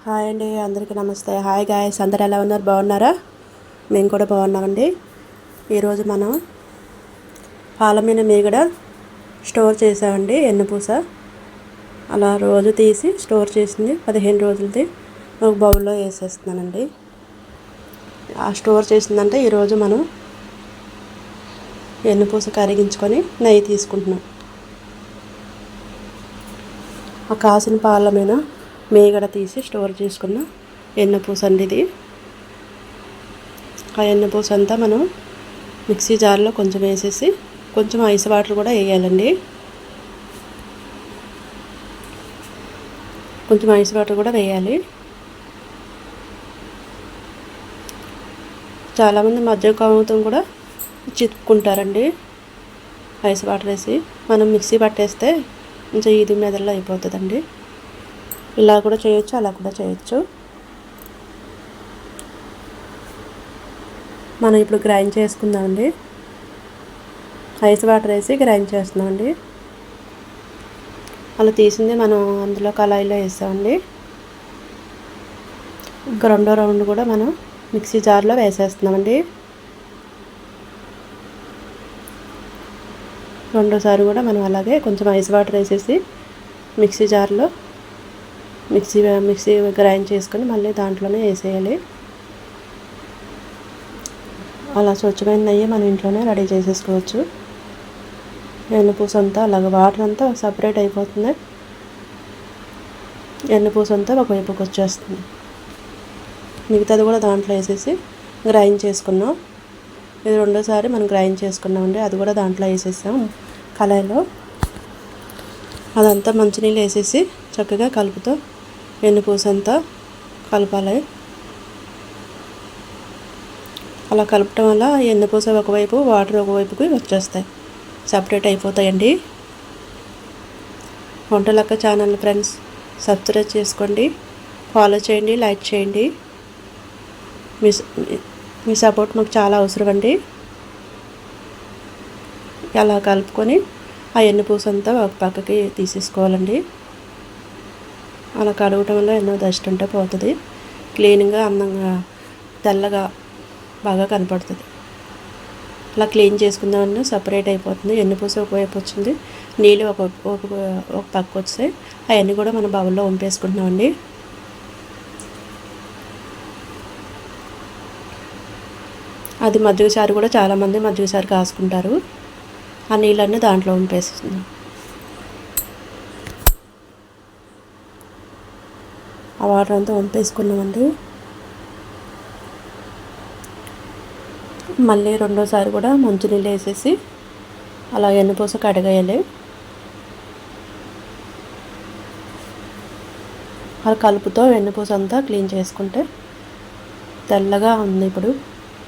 Hi అండి, అందరికీ నమస్తే. హాయ్ గాయస్, అందరు ఎలా ఉన్నారు? బాగున్నారా? మేము కూడా బాగున్నామండి. ఈరోజు మనం పాలమీన మీగడ స్టోర్ చేసామండి. ఎన్నపూస అలా రోజు తీసి స్టోర్ చేసింది 15 రోజులది ఒక బౌల్లో వేసేస్తున్నానండి. ఆ స్టోర్ చేసిందంటే ఈరోజు మనం ఎన్నపూస కరిగించుకొని నెయ్యి తీసుకుంటున్నాం. ఆ కాసిన పాల మీద మీగడ తీసి స్టోర్ చేసుకున్న ఎన్నపూస అండి ఇది. ఆ ఎన్నపూస అంతా మనం మిక్సీ జార్లో కొంచెం వేసేసి కొంచెం ఐస్ వాటర్ కూడా వేయాలండి. కొంచెం ఐస్ వాటర్ కూడా వేయాలి. చాలామంది మధ్య కాముతం కూడా చిత్తుకుంటారండి ఐస్ వాటర్ వేసి. మనం మిక్సీ పట్టేస్తే కొంచెం ఇది మెదడులో అయిపోతుందండి. ఇలా కూడా చేయొచ్చు, అలా కూడా చేయొచ్చు. మనం ఇప్పుడు గ్రైండ్ చేసుకుందామండి. ఐస్ వాటర్ వేసి గ్రైండ్ చేస్తున్నామండి. అలా తీసింది మనం అందులో కళాయిలో వేసామండి. ఇంకా రెండో రౌండ్ కూడా మనం మిక్సీ జార్లో వేసేస్తున్నామండి. రెండోసారి కూడా మనం అలాగే కొంచెం ఐస్ వాటర్ వేసేసి మిక్సీ జార్లో మిక్సీ గ్రైండ్ చేసుకొని మళ్ళీ దాంట్లోనే వేసేయాలి. అలా స్వచ్ఛమైన నెయ్యి మన ఇంట్లోనే రెడీ చేసేసుకోవచ్చు. ఎన్నపూస అంతా అలాగ వాటర్ అంతా సపరేట్ అయిపోతుంది. ఎన్నపూస అంతా ఒకవైపుకి వచ్చేస్తుంది. మిగతాది కూడా దాంట్లో వేసేసి గ్రైండ్ చేసుకున్నాం. ఇది రెండోసారి మనం గ్రైండ్ చేసుకున్నామండి. అది కూడా దాంట్లో వేసేసాం కళాయిలో. అదంతా మంచినీళ్ళు వేసేసి చక్కగా కలుపుతూ ఎన్నపూస అంతా కలపాలి. అలా కలపటం వల్ల ఎన్నపూస ఒకవైపు, వాటర్ ఒకవైపుకి వచ్చేస్తాయి, సపరేట్ అయిపోతాయండి. వంటలక్క ఛానల్ ఫ్రెండ్స్ సబ్స్క్రైబ్ చేసుకోండి, ఫాలో చేయండి, లైక్ చేయండి. మీ సపోర్ట్ మాకు చాలా అవసరం అండి. అలా కలుపుకొని ఆ ఎన్నపూస అంతా ఒక పక్కకి తీసేసుకోవాలండి. అలా కడగటం వల్ల ఎన్నో డస్ట్ ఉంటే పోతుంది. క్లీన్గా, అందంగా, తెల్లగా బాగా కనపడుతుంది. అలా క్లీన్ చేసుకుందామని సపరేట్ అయిపోతుంది. ఎన్నపూస ఒకవైపు వచ్చింది, నీళ్ళు ఒక పక్క వస్తాయి. అవన్నీ కూడా మనం బౌల్లో వంపేసుకుంటున్నామండి. అది మజ్జిగ చారు కూడా చాలామంది మజ్జిగ చారు కాసుకుంటారు. ఆ నీళ్ళన్నీ దాంట్లో వంపేస్తున్నాం. ఆ వాటర్ అంతా వంపేసుకున్నామండి. మళ్ళీ రెండోసారి కూడా మంచినీళ్ళు వేసేసి అలా ఎన్నపూస కడగేయాలి. అలా కలుపుతో ఎన్నపూస అంతా క్లీన్ చేసుకుంటే తెల్లగా ఉంది. ఇప్పుడు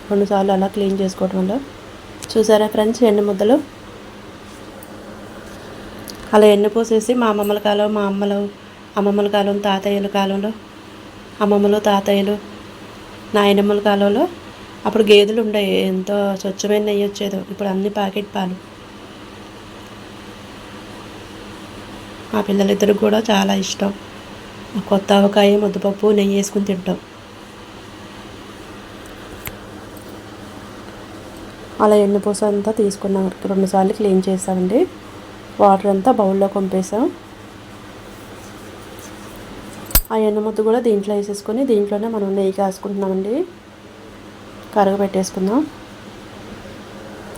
2 సార్లు అలా క్లీన్ చేసుకోవడం వల్ల చూసారా ఫ్రెండ్స్ ఎన్ని ముద్దలు. అలా ఎన్నపూసేసి మా అమ్మమ్మల కాలం, మా అమ్మమ్మల కాలం, తాతయ్యల కాలంలో, అమ్మమ్మలు, తాతయ్యలు, నాయనమ్మల కాలంలో అప్పుడు గేదెలు ఉండేవి. ఎంతో స్వచ్ఛమైన నెయ్యి వచ్చేదో. ఇప్పుడు అన్ని ప్యాకెట్ పాలు. మా పిల్లలిద్దరికి కూడా చాలా ఇష్టం. కొత్త ఆవకాయ, ముద్దపప్పు, నెయ్యి వేసుకుని తింటాం. అలా ఎన్నపూస అంతా తీసుకున్నాం. 2 సార్లు క్లీన్ చేసామండి. వాటర్ అంతా బౌల్లో పంపేసాం. ఆ ఎన్నముద్ద కూడా దీంట్లో వేసేసుకొని దీంట్లోనే మనం నెయ్యి కాసుకుంటున్నామండి. కరగబెట్టేసుకుందాం.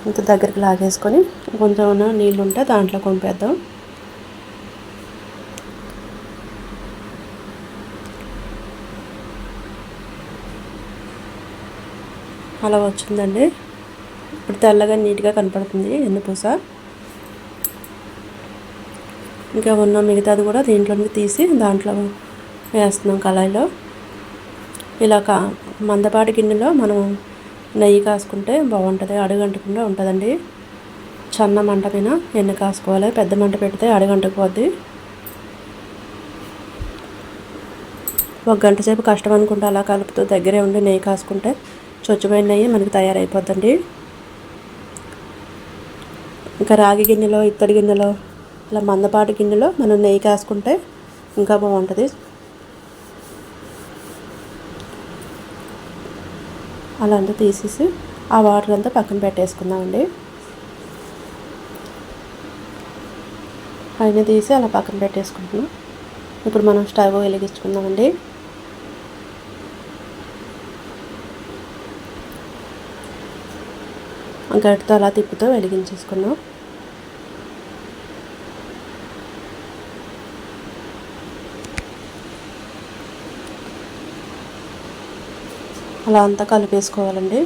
ఇంత దగ్గరికి లాగేసుకొని కొంచెం నీళ్ళు ఉంటే దాంట్లో పంపేద్దాం. అలా వచ్చిందండి. ఇప్పుడు తెల్లగా నీట్గా కనపడుతుంది ఎన్నపూస. ఇంకా ఉన్న మిగతాది కూడా దీంట్లోకి తీసి దాంట్లో వేస్తున్నాం కళాయిలో. ఇలా మందపాటి గిన్నెలో మనం నెయ్యి కాసుకుంటే బాగుంటుంది, అడుగంటకుండా ఉంటుందండి. చిన్న మంట పైన ఎన్ని కాసుకోవాలి. పెద్ద మంట పెడితే అడుగంటకపోద్ది. 1 గంట సేపు కష్టం అనుకుంటే అలా కలుపుతూ దగ్గరే ఉండి నెయ్యి కాసుకుంటే స్వచ్ఛమైన నెయ్యి మనకి తయారైపోద్దండి. ఇంకా రాగి గిన్నెలో, ఇత్తడి గిన్నెలో, ఇలా మందపాటి గిన్నెలో మనం నెయ్యి కాసుకుంటే ఇంకా బాగుంటుంది. అలా అంతా తీసేసి ఆ వాటర్ అంతా పక్కన పెట్టేసుకుందామండి. పైన తీసి అలా పక్కన పెట్టేసుకుంటున్నాం. ఇప్పుడు మనం స్టవ్ వెలిగించుకుందామండి. గరిటతో అలా తిప్పుతూ వెలిగించేసుకున్నాం. అలా అంతా కలిపేసుకోవాలండి.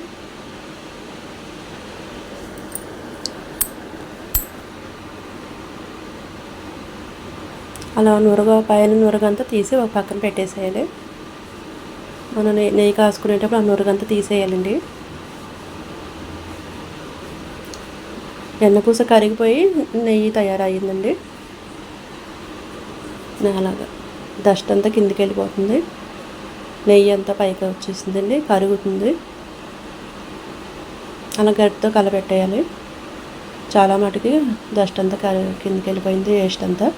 అలా పైన నురగంతా తీసి ఒక పక్కన పెట్టేసేయాలి. మనం నెయ్యి కాసుకునేటప్పుడు ఆ నురగంతా తీసేయాలండి. వెన్నపూస కరిగిపోయి నెయ్యి తయారయ్యిందండి. అలాగా డస్ట్ అంతా కిందికి వెళ్ళిపోతుంది, నెయ్యి అంతా పైకి వచ్చేసిందండి, కరుగుతుంది. అలా గరిటతో కలపెట్టేయాలి. చాలా మటుకి డస్ట్ అంతా కిందికి వెళ్ళిపోయింది, వేస్ట్ అంతా.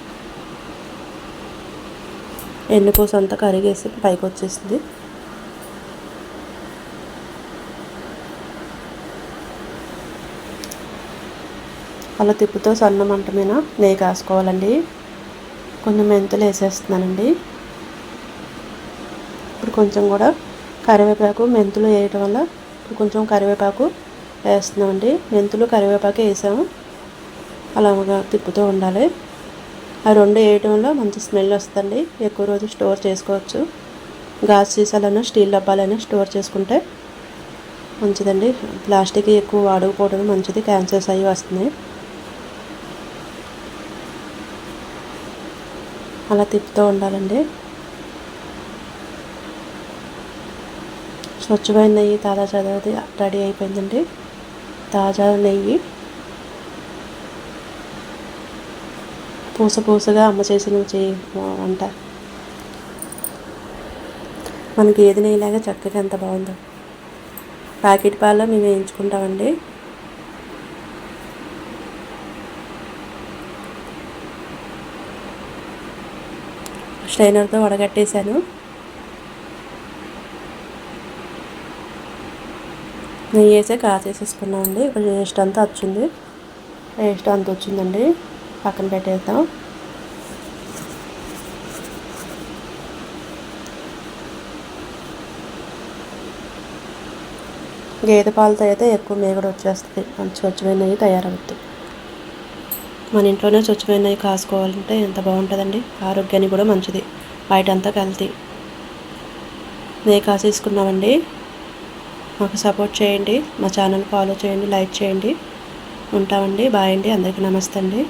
ఎన్నపూస అంతా కరిగేసి పైకి వచ్చేసింది. అలా తిప్పుతో సన్న మంట మీద నెయ్యి కాసుకోవాలండి. కొంచెం మెంతులు వేసేస్తున్నానండి. ఇప్పుడు కొంచెం కూడా కరివేపాకు, మెంతులు వేయటం వల్ల ఇప్పుడు కొంచెం కరివేపాకు వేస్తున్నామండి. మెంతులు కరివేపాకు వేసాము. అలాగా తిప్పుతూ ఉండాలి. ఆ రెండు వేయటం వల్ల మంచి స్మెల్ వస్తుందండి. ఎక్కువ రోజు స్టోర్ చేసుకోవచ్చు. గాజు సీసాలైనా స్టీల్ డబ్బాలైనా స్టోర్ చేసుకుంటే మంచిదండి. ప్లాస్టిక్ ఎక్కువ వాడకపోవడం మంచిది, క్యాన్సర్స్ అవి వస్తున్నాయి. అలా తిప్పుతూ ఉండాలండి. స్వచ్ఛమైన నెయ్యి తాజా రెడీ అయిపోయిందండి. తాజా నెయ్యి పూసగా అమ్మ చేసిన వంట. మనకి ఏది నెయ్యిలాగా చక్కగా ఎంత బాగుందో. ప్యాకెట్ పాలలో మేము వేయించుకుంటామండి. స్ట్రైనర్తో వడగట్టేశాను. నెయ్యి వేసే కాసేసుకున్నామండి. ఇప్పుడు వేస్ట్ అంతా వచ్చింది. వేస్ట్ అంతా వచ్చిందండి. పక్కన పెట్టేద్దాం. గేదె పాలతో అయితే ఎక్కువ మేగడ వచ్చేస్తుంది. మంచి స్వచ్ఛమైన నెయ్యి తయారవుతుంది. మన ఇంట్లోనే స్వచ్ఛమైన నెయ్యి కాసుకోవాలంటే ఎంత బాగుంటుందండి. ఆరోగ్యానికి కూడా మంచిది. బయట అంతా కల్తీ. నెయ్యి కాసేసుకున్నామండి. మాకు సపోర్ట్ చేయండి. మా ఛానల్ ఫాలో చేయండి, లైక్ చేయండి. ఉంటామండి. బాయ్ అండి. అందరికీ నమస్తే అండి.